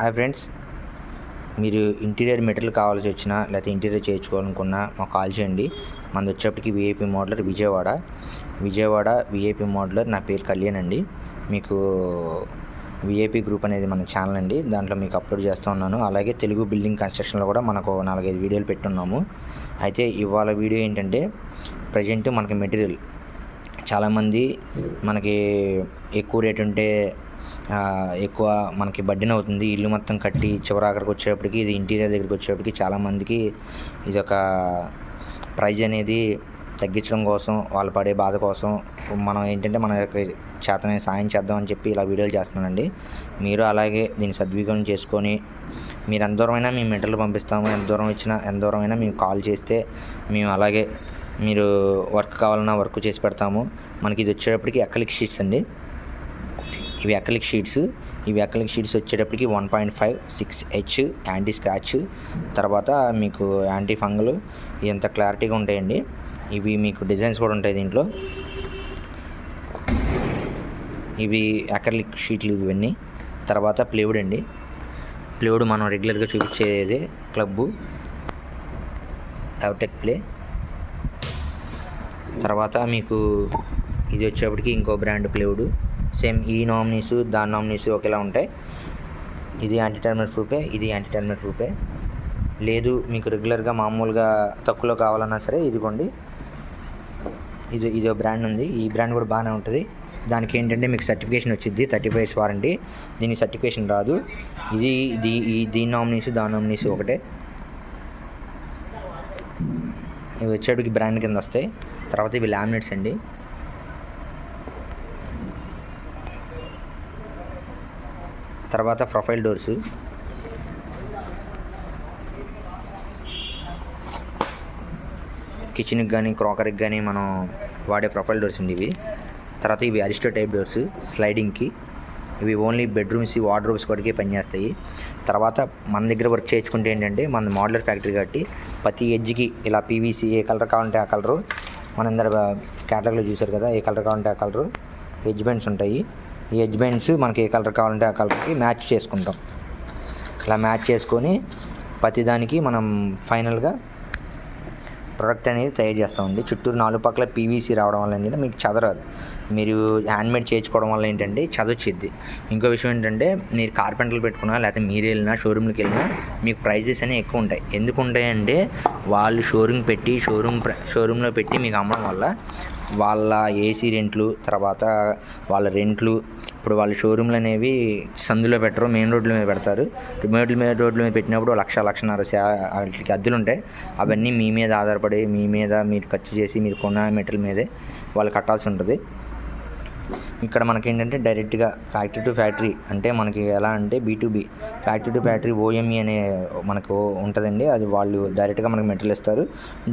Hi friends, మీరు interior material కావాల్సి వచ్చినా లేకపోతే ఇంటీరియర్ చేయించుకోవాలనుకున్నా మాకు కాల్ చేయండి. మనది వచ్చేప్పటికి VIP modular Vijayawada VIP modular. నా పేరు కళ్యాణ్ అండి. మీకు విఐపి గ్రూప్ అనేది మన ఛానల్ అండి, దాంట్లో మీకు అప్లోడ్ చేస్తూ ఉన్నాను. అలాగే తెలుగు బిల్డింగ్ కన్స్ట్రక్షన్లో కూడా మనకు 4-5 వీడియోలు పెట్టున్నాము. అయితే ఇవాళ వీడియో ఏంటంటే, ప్రజెంట్ మనకి మెటీరియల్ చాలామంది మనకి ఎక్కువ రేట్ ఉంటే ఎక్కువ మనకి బడ్డెన్ అవుతుంది. ఇల్లు మొత్తం కట్టి చివరాఖరికి వచ్చేప్పటికి, ఇది ఇంటీరియర్ దగ్గరికి వచ్చేప్పటికి చాలామందికి ఇది ఒక ప్రైజ్ అనేది తగ్గించడం కోసం, వాళ్ళు పడే బాధ కోసం మనం ఏంటంటే మన చేతనైన సాయం చేద్దామని చెప్పి ఇలా వీడియోలు చేస్తున్నానండి. మీరు అలాగే దీన్ని సద్వినియోగం చేసుకొని, మీరు ఎంత దూరమైనా మేము మెటీరియల్ పంపిస్తాము. ఎంత దూరమైనా మేము కాల్ చేస్తే మేము అలాగే మీరు వర్క్ కావాలన్నా వర్క్ చేసి పెడతాము. మనకి ఇది వచ్చేటప్పటికి అక్రిలిక్ షీట్స్ అండి. ఇవి అక్రిలిక్ షీట్స్ వచ్చేటప్పటికి 1.5 6H యాంటీ స్క్రాచ్, తర్వాత మీకు యాంటీ ఫంగల్, ఎంత క్లారిటీగా ఉంటాయండి. ఇవి మీకు డిజైన్స్ కూడా ఉంటాయి దీంట్లో. ఇవి అక్రిలిక్ షీట్లు ఇవన్నీ. తర్వాత ప్లేవుడ్ అండి. ప్లేవుడ్ మనం రెగ్యులర్గా చూపించేది క్లబ్బు అవటెక్ ప్లే. తర్వాత మీకు ఇది వచ్చేప్పటికి ఇంకో బ్రాండ్ ప్లేవుడ్. సేమ్ ఈ నామినీస్ దాని నామినీస్ ఒకేలా ఉంటాయి. ఇది యాంటీ టర్మైట్ ప్రూఫే. లేదు మీకు రెగ్యులర్గా మామూలుగా తక్కువలో కావాలన్నా సరే ఇదిగోండి, ఇదో బ్రాండ్ ఉంది. ఈ బ్రాండ్ కూడా బాగానే ఉంటుంది. దానికి ఏంటంటే మీకు సర్టిఫికేషన్ వచ్చింది, 35 years వారంటీ. దీనికి సర్టిఫికేషన్ రాదు. దీని నామినీస్ దాని నామినీస్ ఒకటే. ఇవి వచ్చేటికి బ్రాండ్ కింద వస్తాయి. తర్వాత ఇవి లామినేట్స్ అండి. తర్వాత ప్రొఫైల్ డోర్స్, కిచెన్కి కానీ క్రాకరీకి కానీ మనం వాడే ప్రొఫైల్ డోర్స్ అండి ఇవి. తర్వాత ఇవి అరిస్టో టైప్ డోర్స్ స్లైడింగ్కి. ఇవి ఓన్లీ బెడ్రూమ్స్, వార్డ్రోబ్స్ కొడికే పనిచేస్తాయి. తర్వాత మన దగ్గర వర్క్ చేయించుకుంటే ఏంటంటే, మన మోడలర్ ఫ్యాక్టరీ కాబట్టి ప్రతి ఎడ్జ్కి ఇలా పీవీసీ ఏ కలర్ కావాలంటే ఆ కలరు, మనందరూ క్యాటలాగ్లో చూసారు కదా, ఏ కలర్ కావాలంటే ఆ కలరు ఎడ్జ్ బెండ్స్ ఉంటాయి. ఈ ఎడ్జ్ బెండ్స్ మనకి ఏ కలర్ కావాలంటే ఆ కలర్కి మ్యాచ్ చేసుకుంటాం. ఇలా మ్యాచ్ చేసుకొని ప్రతిదానికి మనం ఫైనల్గా ప్రోడక్ట్ అనేది తయారు చేస్తామండి. చుట్టూరు 4 పక్కల పీవీసీ రావడం వల్ల ఏంటంటే మీకు చదరదు. మీరు హ్యాండ్మేడ్ చేయించుకోవడం వల్ల ఏంటంటే చదవచ్చింది. ఇంకో విషయం ఏంటంటే, మీరు కార్పెంటర్లు పెట్టుకున్నా లేకపోతే మీరు వెళ్ళినా షోరూమ్కి వెళ్ళినా మీకు ప్రైజెస్ అనేవి ఎక్కువ ఉంటాయి. ఎందుకు ఉంటాయంటే, వాళ్ళు షోరూంలో పెట్టి మీకు అమ్మడం వల్ల వాళ్ళ ఏసీ రెంట్లు, తర్వాత వాళ్ళ రెంట్లు, ఇప్పుడు వాళ్ళ షోరూమ్లు అనేవి సందులో పెట్టరు, మెయిన్ రోడ్ల మీద పెడతారు. రోడ్ల మీద పెట్టినప్పుడు 1-1.5 వాటికి అద్దెలు ఉంటాయి. అవన్నీ మీ మీద ఆధారపడి, మీరు ఖర్చు చేసి మీరు కొన్న మెటీరియల్ మీదే వాళ్ళు కట్టాల్సి ఉంటుంది. ఇక్కడ మనకి ఏంటంటే డైరెక్ట్గా ఫ్యాక్టరీ టు ఫ్యాక్టరీ, అంటే మనకి ఎలా అంటే B2B, factory to factory OME అనే మనకు ఉంటుందండి. అది వాళ్ళు డైరెక్ట్గా మనకి మెటీరియల్ ఇస్తారు.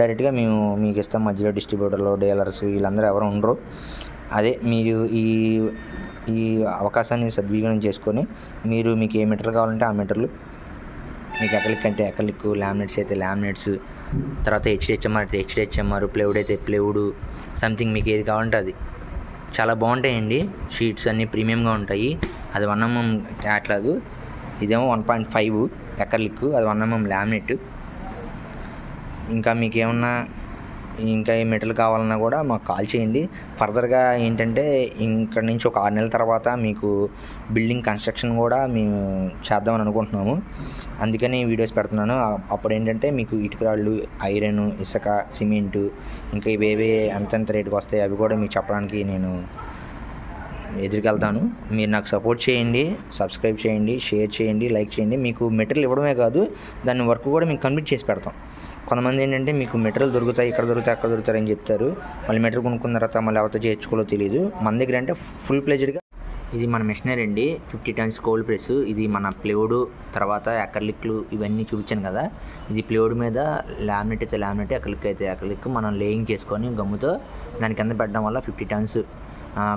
డైరెక్ట్గా మేము మీకు ఇస్తాం. మధ్యలో డిస్ట్రిబ్యూటర్లు, డీలర్స్ వీళ్ళందరూ ఎవరు ఉండరు. అదే మీరు ఈ అవకాశాన్ని సద్వినియోగం చేసుకొని మీకు ఏ మెటీరియల్ కావాలంటే ఆ మెటీరియల్, మీకు అక్రిలిక్ అంటే అక్రిలిక్, లామినేట్స్ అయితే లామినేట్స్, తర్వాత HDHMR అయితే HDHMR, ప్లేవుడ్ అయితే ప్లేవుడ్, సంథింగ్ మీకు ఏది కావాలంటే అది. చాలా బాగుంటాయండి. షీట్స్ అన్నీ ప్రీమియంగా ఉంటాయి. అది 1 mm క్యాట్లాగ్, ఇదేమో 1.5 అక్రిలిక్, అది 1 mm లామినేట్. ఇంకా మీకు ఏమన్నా ఇంకా ఏ మెటీరియల్ కావాలన్నా కూడా మాకు కాల్ చేయండి. ఫర్దర్గా ఏంటంటే, ఇక్కడ నుంచి ఒక 6 నెలల తర్వాత మీకు బిల్డింగ్ కన్స్ట్రక్షన్ కూడా మేము చేద్దామని అనుకుంటున్నాము. అందుకని వీడియోస్ పెడుతున్నాను. అప్పుడు ఏంటంటే మీకు ఇటుకరాళ్ళు, ఐరన్, ఇసుక, సిమెంటు, ఇంకా ఇవేవే ఎంతెంత రేటుకి వస్తాయి అవి కూడా మీకు చెప్పడానికి నేను ఎదురుకెళ్తాను. మీరు నాకు సపోర్ట్ చేయండి, సబ్స్క్రైబ్ చేయండి, షేర్ చేయండి, లైక్ చేయండి. మీకు మెటీరియల్ ఇవ్వడమే కాదు, దాని వర్క్ కూడా మీకు కంప్లీట్ చేసి పెడతాం. కొంతమంది ఏంటంటే, మీకు మెటీరియల్ దొరుకుతాయి, ఇక్కడ దొరుకుతాయి, అక్కడ దొరుకుతాయి అని చెప్తారు. మళ్ళీ మెటీరియల్ కొనుక్కున్న తర్వాత మళ్ళీ ఎవరితో చేయించుకోవాలో తెలియదు. మన దగ్గర అంటే ఫుల్ ప్లెజ్డ్గా ఇది మన మెషినరీ అండి. 50 tons కోల్డ్ ప్రెస్. ఇది మన ప్లేవుడ్, తర్వాత అక్రిలిక్లు ఇవన్నీ చూపించాను కదా. ఇది ప్లేవుడ్ మీద లామినేట్ అయితే లామినేట్, అక్రిలిక్ అయితే అక్రిలిక్ మనం లేయింగ్ చేసుకొని గమ్ముతో దాని కింద పెట్టడం వల్ల 50 tons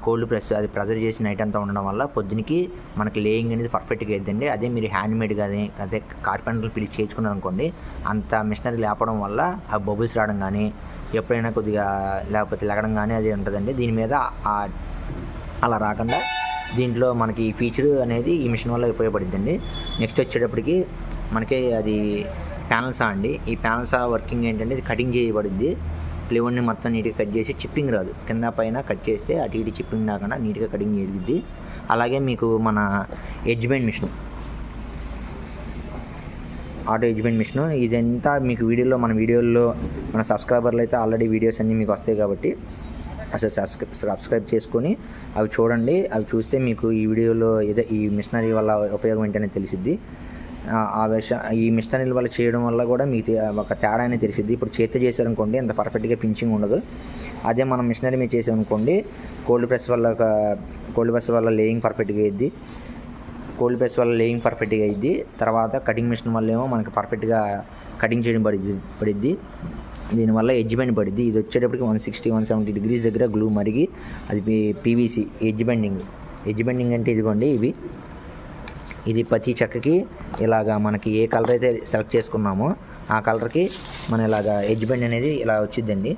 కోల్డ్ ప్రెస్, అది ప్రెజర్ చేసి నైట్ అంతా ఉండడం వల్ల పొద్దునకి మనకి లేయింగ్ అనేది పర్ఫెక్ట్గా అవుతుందండి. అదే మీరు హ్యాండ్మేడ్ కానీ అదే కార్పెంటర్లు పిలిచి చేయించుకున్నారు అనుకోండి, అంత మిషనరీ లేపడం వల్ల ఆ బబుల్స్ రావడం కానీ, ఎప్పుడైనా కొద్దిగా లేకపోతే లెగడం కానీ అది ఉంటుందండి. దీని మీద అలా రాకుండా దీంట్లో మనకి ఈ ఫీచర్ అనేది ఈ మిషన్ వల్ల ఉపయోగపడుతుందండి. నెక్స్ట్ వచ్చేటప్పటికి మనకి అది ప్యానల్ సా అండి. ఈ ప్యానల్ సా వర్కింగ్ ఏంటంటే ఇది కటింగ్ చేయబడుద్ది. ప్లేవుడ్ని మొత్తం నీట్గా కట్ చేసి చిప్పింగ్ రాదు, కింద పైన కట్ చేస్తే అటు ఇటు చిప్పింగ్ రాకుండా నీట్గా కటింగ్ చేయద్ది. అలాగే మీకు మన edge bend machine, auto edge bend machine, ఇదంతా మీకు మన వీడియోల్లో మన సబ్స్క్రైబర్లు అయితే ఆల్రెడీ వీడియోస్ అన్నీ మీకు వస్తాయి కాబట్టి అసలు సబ్స్క్రైబ్ చేసుకొని అవి చూడండి. అవి చూస్తే మీకు ఈ వీడియోలో ఈ మిషనరీ వల్ల ఉపయోగం ఏంటనే తెలిసిద్ది. ఈ మిషనరీల వల్ల చేయడం వల్ల కూడా మీకు ఒక తేడా అనేది తెలిసిద్ది. ఇప్పుడు చేతితో చేశారనుకోండి అంత పర్ఫెక్ట్గా పించింగ్ ఉండదు. అదే మనం మిషనరీ మీద చేసామనుకోండి కోల్డ్ ప్రెస్ వల్ల లేయింగ్ పర్ఫెక్ట్గా అయ్యిద్ది. అయ్యిద్ది. తర్వాత కటింగ్ మిషన్ వల్ల ఏమో మనకి పర్ఫెక్ట్గా కటింగ్ చేయడం పడిద్ది. దీనివల్ల ఎడ్జ్ బెండ్ పడిద్ది. ఇది వచ్చేటప్పటికి 160-170 డిగ్రీస్ దగ్గర గ్లూ మరిగి అది పీవీసీ ఎడ్జ్ బెండింగ్ అంటే ఇదిగోండి ఇది ప్రతి చెక్కకి ఇలాగా మనకి ఏ కలర్ అయితే సెలెక్ట్ చేసుకున్నామో ఆ కలర్కి మన ఇలాగా ఎడ్జ్ బెండ్ అనేది ఇలా వచ్చిద్దండి.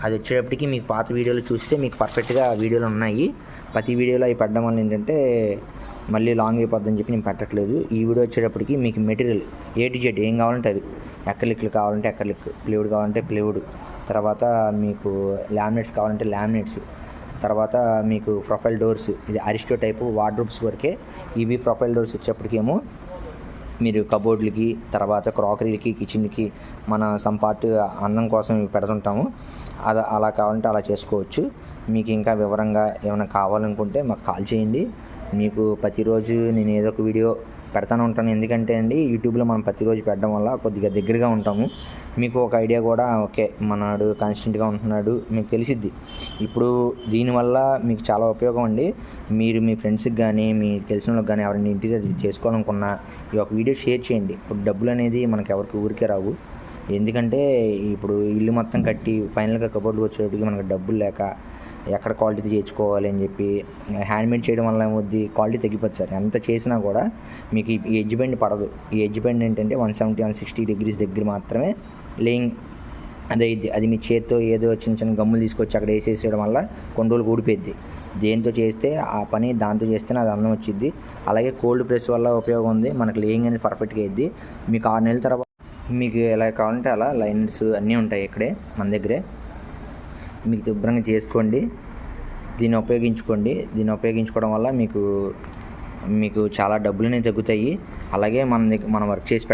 అది వచ్చేటప్పటికి మీకు పాత వీడియోలు చూస్తే మీకు పర్ఫెక్ట్గా వీడియోలు ఉన్నాయి. ప్రతి వీడియోలో అవి పెట్టడం వల్ల ఏంటంటే మళ్ళీ లాంగ్ అయిపోద్దని చెప్పి నేను పెట్టట్లేదు. ఈ వీడియో వచ్చేటప్పటికి మీకు మెటీరియల్ A to Z ఏం కావాలంటే అది, ఎక్కలిక్లు కావాలంటే ఎక్కలిక్, ప్లేవుడ్ కావాలంటే ప్లేవుడ్, తర్వాత మీకు లామినేట్స్ కావాలంటే లామినేట్స్, తర్వాత మీకు ప్రొఫైల్ డోర్స్, ఇది అరిస్టో టైపు వార్డ్రోబ్స్ వరకే. ఇవి ప్రొఫైల్ డోర్స్ వచ్చేప్పటికేమో మీరు కబోర్డ్లకి, తర్వాత క్రాకరీలకి, కిచెన్కి మన సంపార్ట్ అన్నం కోసం పెడుతుంటాము. అలా కావాలంటే అలా చేసుకోవచ్చు. మీకు ఇంకా వివరంగా ఏమైనా కావాలనుకుంటే మాకు కాల్ చేయండి. మీకు ప్రతిరోజు నేను ఏదో ఒక వీడియో పెడతానే ఉంటాను. ఎందుకంటే అండి యూట్యూబ్లో మనం ప్రతిరోజు పెట్టడం వల్ల కొద్దిగా దగ్గరగా ఉంటాము. మీకు ఒక ఐడియా కూడా ఓకే మనడు కాన్స్టెంట్గా ఉంటున్నాడు మీకు తెలిసిద్ది. ఇప్పుడు దీనివల్ల మీకు చాలా ఉపయోగం అండి. మీరు మీ ఫ్రెండ్స్కి కానీ మీ తెలిసిన వాళ్ళకి కానీ ఎవరైనా ఇంటీరియర్ చేసుకోవాలనుకున్నా ఈ ఒక వీడియో షేర్ చేయండి. ఇప్పుడు డబ్బులు అనేది మనకి ఎవరికి ఊరికే రావు. ఎందుకంటే ఇప్పుడు ఇల్లు మొత్తం కట్టి ఫైనల్గా కబోర్డ్కి వచ్చేటప్పటికి మనకు డబ్బులు లేక ఎక్కడ క్వాలిటీ చేయించుకోవాలి అని చెప్పి హ్యాండ్మేడ్ చేయడం వల్ల ఏమవుద్ది క్వాలిటీ తగ్గిపోతుంది సార్. ఎంత చేసినా కూడా మీకు ఈ ఎడ్జ్ బెండ్ పడదు. ఈ ఎడ్జ్ బెండ్ ఏంటంటే 170-160 డిగ్రీస్ దగ్గర మాత్రమే లేయింగ్ అది మీ చేతితో ఏదో చిన్న గమ్ములు తీసుకొచ్చి అక్కడ వేసేసేయడం వల్ల కొన్ని రోజులు ఊడిపోద్ది. దేంతో చేస్తే ఆ పని దాంతో చేస్తేనే అది అందం వచ్చిద్ది. అలాగే కోల్డ్ ప్రెస్ వల్ల ఉపయోగం ఉంది. మనకి లేయింగ్ అనేది పర్ఫెక్ట్గా అయ్యిద్ది. మీకు 6 నెలల తర్వాత మీకు ఎలా కావాలంటే అలా లైన్స్ అన్నీ ఉంటాయి ఇక్కడే మన దగ్గరే. మీకు శుభ్రంగా చేసుకోండి, దీన్ని ఉపయోగించుకోవడం వల్ల మీకు చాలా డబ్బులు అనేవి తగ్గుతాయి. అలాగే మనం వర్క్ చేసి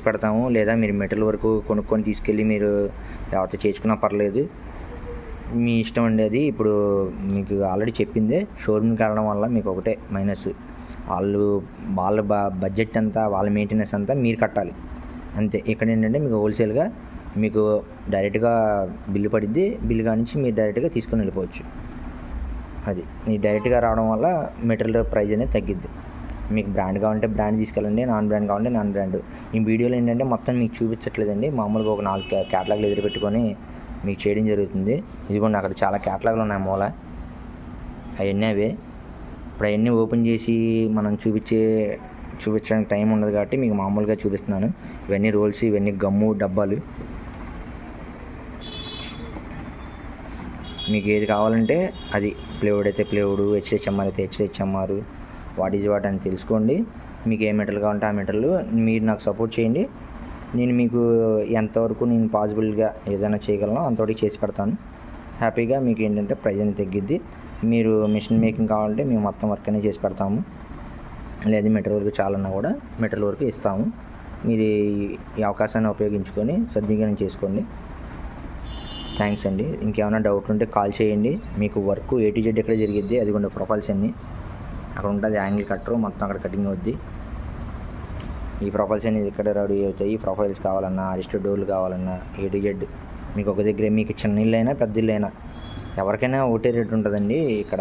పెడతాము. లేదా మీరు మెటీరియల్ వరకు కొనుక్కొని తీసుకెళ్ళి మీరు ఎవరితో చేసుకున్నా పర్లేదు, మీ ఇష్టం అండి. అది ఇప్పుడు మీకు ఆల్రెడీ చెప్పిందే, షోరూమ్కి వెళ్ళడం వల్ల మీకు ఒకటే మైనస్, వాళ్ళ బడ్జెట్ అంతా వాళ్ళ మెయింటెనెన్స్ అంతా మీరు కట్టాలి అంతే. ఇక్కడ ఏంటంటే మీకు హోల్సేల్గా మీకు డైరెక్ట్గా బిల్లు పడిద్ది. బిల్లు కానించి మీరు డైరెక్ట్గా తీసుకొని వెళ్ళిపోవచ్చు. అది ఈ డైరెక్ట్గా రావడం వల్ల మెటీరియల్ ప్రైస్ అనేది తగ్గిద్ది. మీకు బ్రాండ్ కావాలంటే బ్రాండ్ తీసుకెళ్ళండి, నాన్ బ్రాండ్ కావాలంటే నాన్ బ్రాండ్. ఈ వీడియోలో ఏంటంటే మొత్తం మీకు చూపించట్లేదండి, మామూలుగా ఒక 4 క్యాటలాగ్లు ఎదురుపెట్టుకొని మీకు చేయడం జరుగుతుంది. ఇదిగోండి అక్కడ చాలా క్యాటలాగ్లు ఉన్నాయి మూల, అవన్నీ అవే. ఇప్పుడు అవన్నీ ఓపెన్ చేసి మనం చూపించడానికి టైం ఉండదు కాబట్టి మీకు మామూలుగా చూపిస్తున్నాను. ఇవన్నీ రోల్స్, ఇవన్నీ గమ్ము డబ్బాలు. మీకు ఏది కావాలంటే అది, ప్లేవుడ్ అయితే ప్లేవుడ్, HHMR అయితే HHMR, వాట్ ఈజ్ వాట్ అని తెలుసుకోండి. మీకు ఏ మెటీరియల్ కావాలంటే ఆ మెటీరియల్ మీరు నాకు సపోర్ట్ చేయండి. నేను మీకు ఎంతవరకు నేను పాసిబుల్గా ఏదైనా చేయగలను అంతవరకు చేసి పెడతాను. హ్యాపీగా మీకు ఏంటంటే ప్రైస్ అనేది తగ్గిద్ది. మీరు మిషన్ మేకింగ్ కావాలంటే మేము మొత్తం వర్క్ అనేది చేసి పెడతాము. లేదా మెటీరియల్ వరకు చాలన్నా కూడా మెటీరియల్ వరకు ఇస్తాము. మీరు ఈ అవకాశాన్ని ఉపయోగించుకొని సద్వినియోగం చేసుకోండి. థ్యాంక్స్ అండి. ఇంకేమైనా డౌట్లు ఉంటే కాల్ చేయండి. మీకు వర్క్ A to Z ఎక్కడ జరిగిద్ది, అది కూడా ప్రొఫైల్స్ అన్నీ అక్కడ ఉంటుంది. యాంగిల్ కట్టరు మొత్తం అక్కడ కటింగ్ అవుద్ది. ఈ ప్రొఫైల్స్ అనేది ఇక్కడ రెడీ అవుతాయి. ప్రొఫైల్స్ కావాలన్నా, అరిస్టో డోర్లు కావాలన్నా A to Z మీకు ఒక దగ్గరే. మీకు చిన్న ఇల్లు అయినా పెద్ద ఇల్లు అయినా ఎవరికైనా ఒకటే రేట్ ఉంటుందండి. ఇక్కడ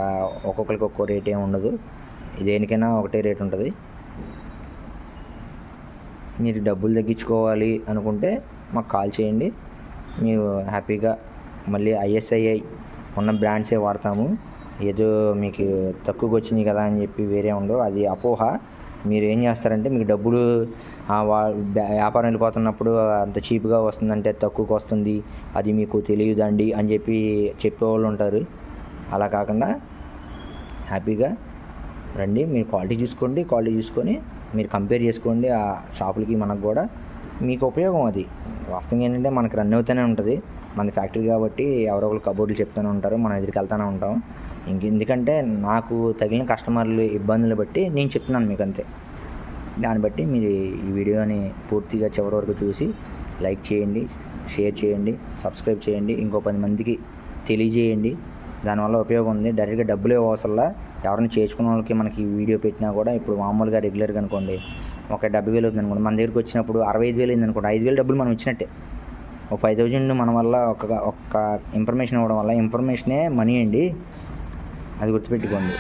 ఒక్కొక్కరికి ఒక్కో రేట్ ఏమి ఉండదు. దేనికైనా ఒకటే రేట్ ఉంటుంది. మీరు డబ్బులు తగ్గించుకోవాలి అనుకుంటే మాకు కాల్ చేయండి. మీరు హ్యాపీగా మళ్ళీ ISII ఉన్న బ్రాండ్సే వాడతాము. ఏదో మీకు తక్కువకి వచ్చింది కదా అని చెప్పి వేరే ఉండవు, అది అపోహ. మీరు ఏం చేస్తారంటే మీకు డబ్బులు వ్యాపారం వెళ్ళిపోతున్నప్పుడు అంత చీప్గా వస్తుందంటే తక్కువకి వస్తుంది, అది మీకు తెలియదండి అని చెప్పేవాళ్ళు ఉంటారు. అలా కాకుండా హ్యాపీగా రండి, మీరు క్వాలిటీ చూసుకోండి, క్వాలిటీ చూసుకొని మీరు కంపేర్ చేసుకోండి ఆ షాపులకి. మనకు కూడా మీకు ఉపయోగం అది. వాస్తవంగా ఏంటంటే మనకు రన్ అవుతూనే ఉంటుంది, మన ఫ్యాక్టరీ కాబట్టి ఎవరో ఒకరు కబోర్డులు చెప్తూనే ఉంటారు, మనం ఎదురుకి వెళ్తూనే ఉంటాం. ఎందుకంటే నాకు తగిలిన కస్టమర్లు ఇబ్బందులు బట్టి నేను చెప్తున్నాను మీకు, అంతే. దాన్ని బట్టి మీరు ఈ వీడియోని పూర్తిగా చివరి వరకు చూసి లైక్ చేయండి, షేర్ చేయండి, సబ్స్క్రైబ్ చేయండి, ఇంకో 10 మందికి తెలియజేయండి. దానివల్ల ఉపయోగం ఉంది. డైరెక్ట్గా డబ్బులు ఇవ్వవసరంలా. ఎవరైనా చేసుకున్న వాళ్ళకి మనకి ఈ వీడియో పెట్టినా కూడా ఇప్పుడు మామూలుగా రెగ్యులర్గా అనుకోండి ఒక 70,000 అవుతుంది అనుకోండి, మన దగ్గరికి వచ్చినప్పుడు 65,000 అయింది అనుకోండి, 5,000 డబ్బులు మనం ఇచ్చినట్టే. ఒక 5,000 మన వల్ల ఒక్క ఇన్ఫర్మేషన్ ఇవ్వడం వల్ల, ఇన్ఫర్మేషనే మనీ అండి, అది గుర్తుపెట్టుకోండి.